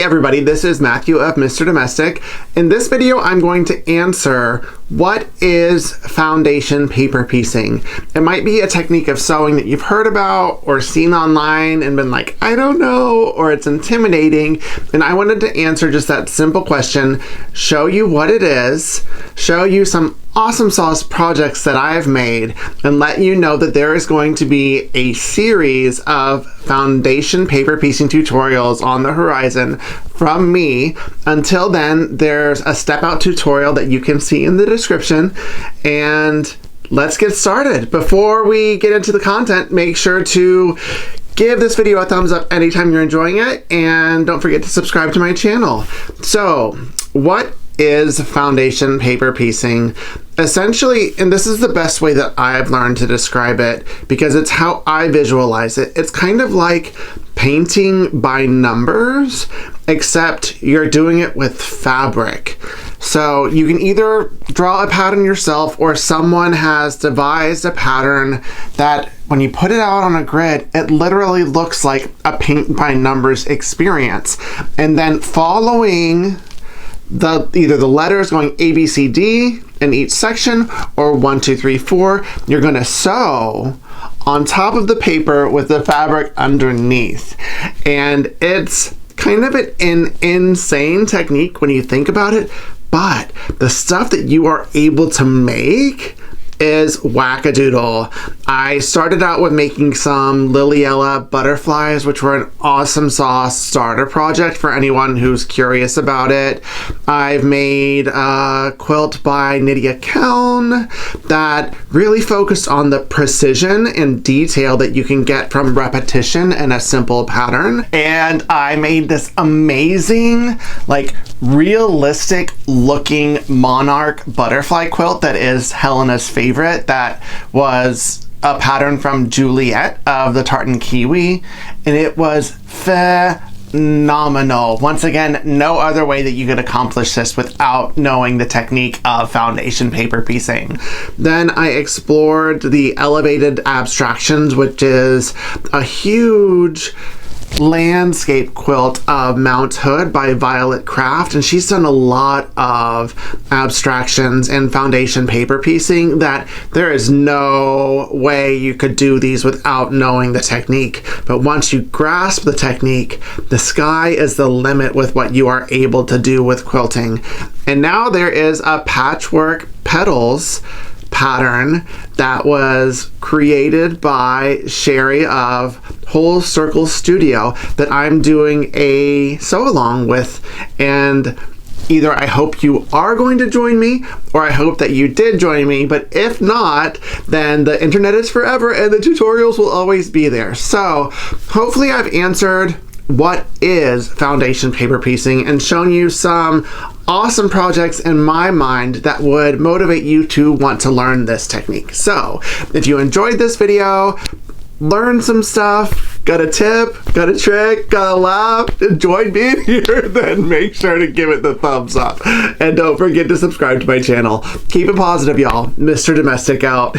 everybody, this is Matthew of Mr. Domestic. In this video, I'm going to answer what is foundation paper piecing. It might be a technique of sewing that you've heard about or seen online and been like, I don't know, or it's intimidating. And I wanted to answer just that simple question, show you what it is, show you some awesome sauce projects that I've made, and let you know that there is going to be a series of foundation paper piecing tutorials on the horizon from me. Until then, there's a step out tutorial that you can see in the description, and let's get started. Before we get into the content, make sure to give this video a thumbs up anytime you're enjoying it, and don't forget to subscribe to my channel. So, what is foundation paper piecing? Essentially, and this is the best way that I've learned to describe it because it's how I visualize it. It's kind of like painting by numbers, except you're doing it with fabric. So you can either draw a pattern yourself, or someone has devised a pattern that when you put it out on a grid, it literally looks like a paint by numbers experience. And then following either the letters going A, B, C, D in each section, or 1, 2, 3, 4, you're going to sew on top of the paper with the fabric underneath. And it's kind of an insane technique when you think about it, but the stuff that you are able to make is wackadoodle. I started out with making some Liliella butterflies, which were an awesome sauce starter project for anyone who's curious about it. I've made a quilt by Nydia Keln that really focused on the precision and detail that you can get from repetition in a simple pattern. And I made this amazing, like, realistic looking monarch butterfly quilt that is Helena's favorite. That was a pattern from Juliet of the Tartan Kiwi, and it was phenomenal. Once again, no other way that you could accomplish this without knowing the technique of foundation paper piecing. Then I explored the elevated abstractions, which is a huge landscape quilt of Mount Hood by Violet Craft, and she's done a lot of abstractions and foundation paper piecing that there is no way you could do these without knowing the technique. But once you grasp the technique, the sky is the limit with what you are able to do with quilting. And now there is a patchwork petals pattern that was created by Sherry of Whole Circle Studio that I'm doing a sew along with, and either I hope you are going to join me, or I hope that you did join me, but if not, then the internet is forever and the tutorials will always be there. So hopefully I've answered what is foundation paper piecing and shown you some awesome projects in my mind that would motivate you to want to learn this technique. So if you enjoyed this video, learned some stuff, got a tip, got a trick, got a laugh, enjoyed being here, then make sure to give it the thumbs up. And don't forget to subscribe to my channel. Keep it positive, y'all. Mr. Domestic out.